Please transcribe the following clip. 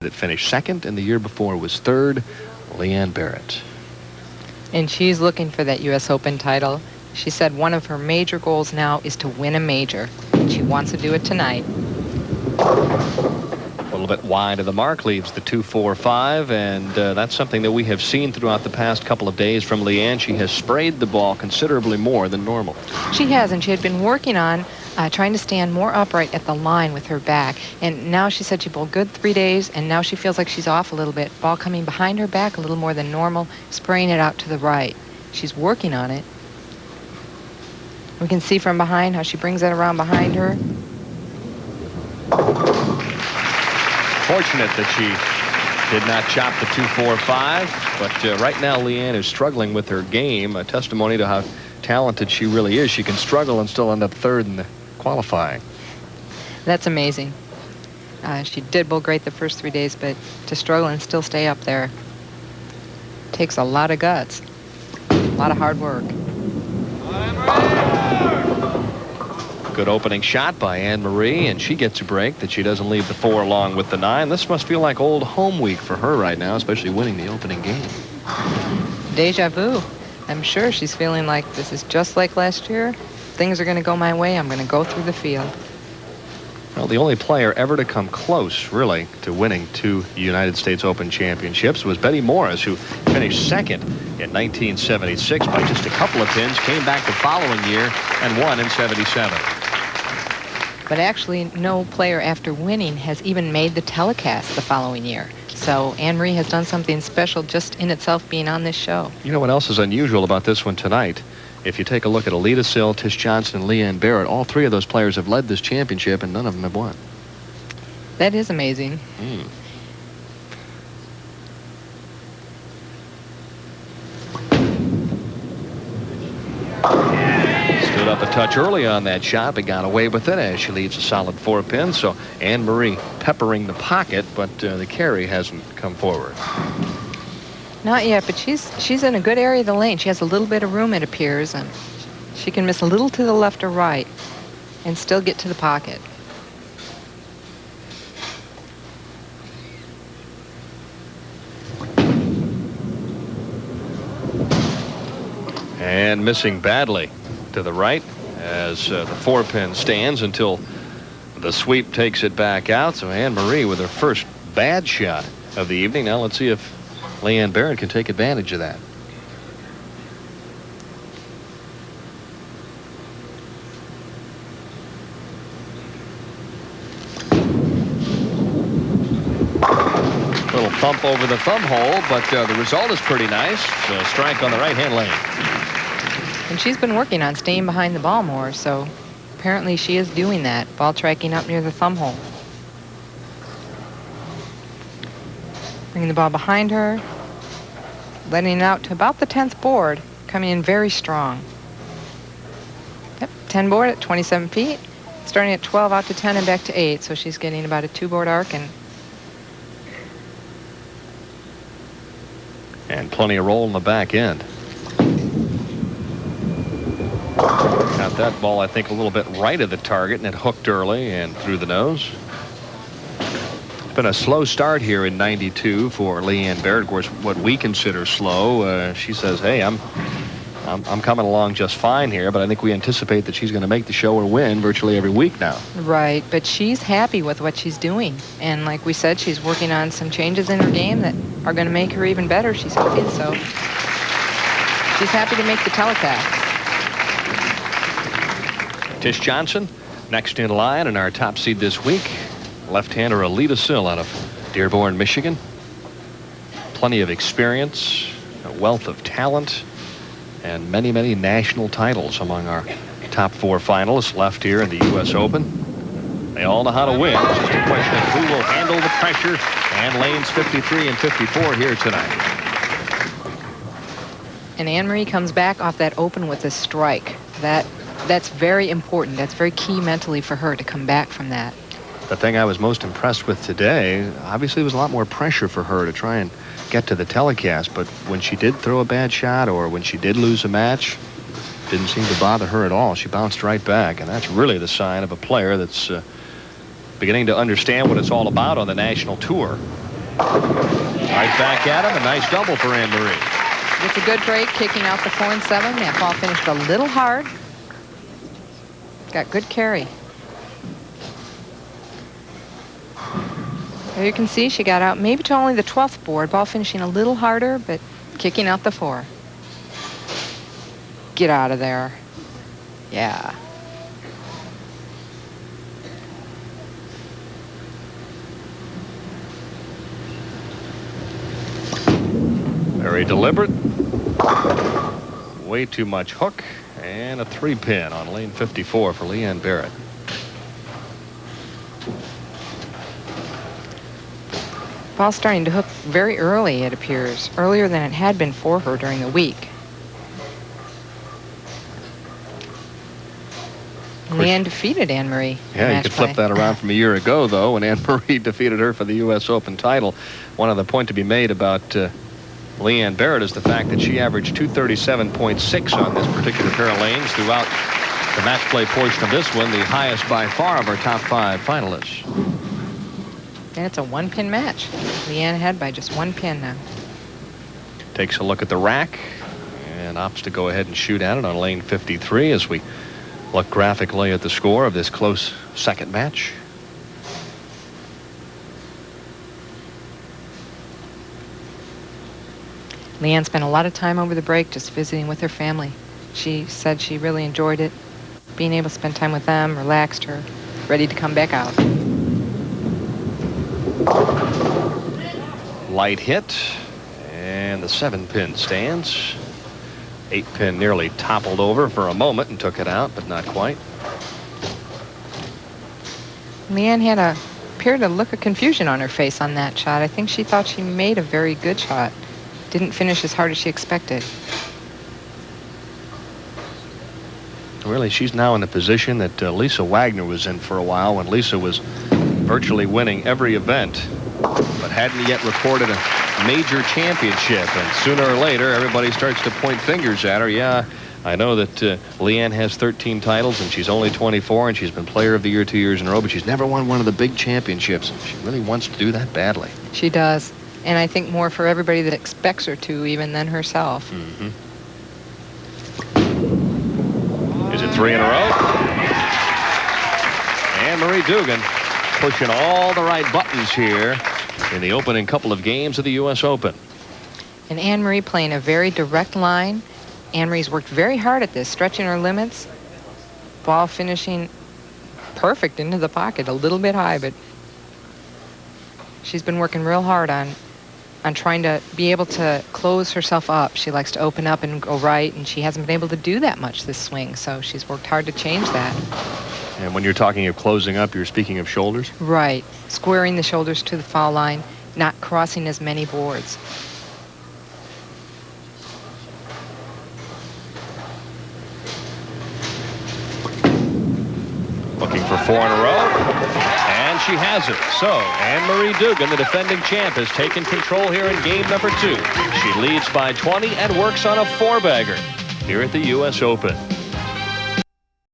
that finished second, and the year before was third, Leanne Barrette. And she's looking for that U.S. Open title. She said one of her major goals now is to win a major. She wants to do it tonight. A little bit wide of the mark, leaves the 2-4-5, and that's something that we have seen throughout the past couple of days from Leanne. She has sprayed the ball considerably more than normal. She has, and she had been working on trying to stand more upright at the line with her back. And now she said she bowled good 3 days, and now she feels like she's off a little bit. Ball coming behind her back a little more than normal, spraying it out to the right. She's working on it. We can see from behind how she brings it around behind her. Fortunate that she did not chop the 2-4-5, but right now Leanne is struggling with her game, a testimony to how talented she really is. She can struggle and still end up third in the qualifying. That's amazing. She did bowl great the first 3 days, but to struggle and still stay up there takes a lot of guts, a lot of hard work. Good opening shot by Anne-Marie, and she gets a break that she doesn't leave the 4 along with the 9. This must feel like old home week for her right now, especially winning the opening game. Deja vu. I'm sure she's feeling like this is just like last year. Things are going to go my way. I'm going to go through the field. Well, the only player ever to come close, really, to winning 2 United States Open championships was Betty Morris, who finished second in 1976 by just a couple of pins, came back the following year and won in 77. But actually, no player after winning has even made the telecast the following year. So Anne-Marie has done something special just in itself being on this show. You know what else is unusual about this one tonight? If you take a look at Alita Sill, Tish Johnson, and Leanne Barrette, all 3 of those players have led this championship, and none of them have won. That is amazing. Stood up a touch early on that shot, but got away with it as she leaves a solid 4 pin. So Anne-Marie peppering the pocket, but the carry hasn't come forward. Not yet, but she's in a good area of the lane. She has a little bit of room, it appears, and she can miss a little to the left or right and still get to the pocket. And missing badly to the right as the 4 pin stands until the sweep takes it back out. So Anne-Marie with her first bad shot of the evening. Now let's see if Leanne Barrette can take advantage of that. Little thump over the thumb hole, but the result is pretty nice. A strike on the right-hand lane. And she's been working on staying behind the ball more, so apparently she is doing that. Ball tracking up near the thumb hole. Bringing the ball behind her, letting it out to about the 10th board, coming in very strong. Yep, 10 board at 27 feet, starting at 12 out to 10 and back to 8, so she's getting about a 2-board arc and plenty of roll in the back end. Got that ball, I think, a little bit right of the target, and it hooked early and through the nose. It's been a slow start here in 92 for Leanne Barrette. Of course, what we consider slow. She says, hey, I'm coming along just fine here, but I think we anticipate that she's going to make the show or win virtually every week now. Right, but she's happy with what she's doing. And like we said, she's working on some changes in her game that are going to make her even better, she's hoping. So she's happy to make the telecast. Tish Johnson next in line in our top seed this week. Left-hander Alita Sill out of Dearborn, Michigan. Plenty of experience, a wealth of talent, and many, many national titles among our top 4 finalists left here in the U.S. Open. They all know how to win. It's just a question of who will handle the pressure. And lanes 53 and 54 here tonight. And Anne-Marie comes back off that open with a strike. That's very important. That's very key mentally for her to come back from that. The thing I was most impressed with today, obviously, was a lot more pressure for her to try and get to the telecast. But when she did throw a bad shot or when she did lose a match, it didn't seem to bother her at all. She bounced right back. And that's really the sign of a player that's beginning to understand what it's all about on the national tour. Right back at him. A nice double for Anne-Marie. It's a good break, kicking out the 4 and 7. That ball finished a little hard. Got good carry. There you can see she got out maybe to only the 12th board. Ball finishing a little harder, but kicking out the 4. Get out of there. Yeah. Very deliberate. Way too much hook. And a 3-pin on lane 54 for Leanne Barrette. Ball starting to hook very early, it appears. Earlier than it had been for her during the week. Leanne defeated Anne-Marie. Yeah, you could flip that around from a year ago, though, when Anne-Marie defeated her for the U.S. Open title. One other point to be made about Leanne Barrette is the fact that she averaged 237.6 on this particular pair of lanes throughout the match play portion of this one, the highest by far of our top 5 finalists. And it's a 1-pin match. Leanne ahead by just 1 pin now. Takes a look at the rack and opts to go ahead and shoot at it on lane 53 as we look graphically at the score of this close second match. Leanne spent a lot of time over the break just visiting with her family. She said she really enjoyed it. Being able to spend time with them relaxed her, ready to come back out. Light hit, and the 7-pin stands. 8-pin nearly toppled over for a moment and took it out, but not quite. Leanne had a period of look of confusion on her face on that shot. I think she thought she made a very good shot. Didn't finish as hard as she expected. Really, she's now in the position that Lisa Wagner was in for a while, when Lisa was virtually winning every event, but hadn't yet recorded a major championship. And sooner or later, everybody starts to point fingers at her. Yeah, I know that Leanne has 13 titles, and she's only 24, and she's been Player of the Year 2 years in a row, but she's never won one of the big championships. She really wants to do that badly. She does. And I think more for everybody that expects her to, even than herself. Mm-hmm. Is it 3 in a row? Anne-Marie-Duggan pushing all the right buttons here in the opening couple of games of the U.S. Open. And Anne-Marie playing a very direct line. Anne-Marie's worked very hard at this, stretching her limits. Ball finishing perfect into the pocket, a little bit high, but she's been working real hard on trying to be able to close herself up. She likes to open up and go right, and she hasn't been able to do that much this swing, so she's worked hard to change that. And when you're talking of closing up, you're speaking of shoulders? Right. Squaring the shoulders to the foul line, not crossing as many boards. Looking for 4 in a row. And she has it. So Anne-Marie-Duggan, the defending champ, has taken control here in game number 2. She leads by 20 and works on a 4-bagger here at the U.S. Open.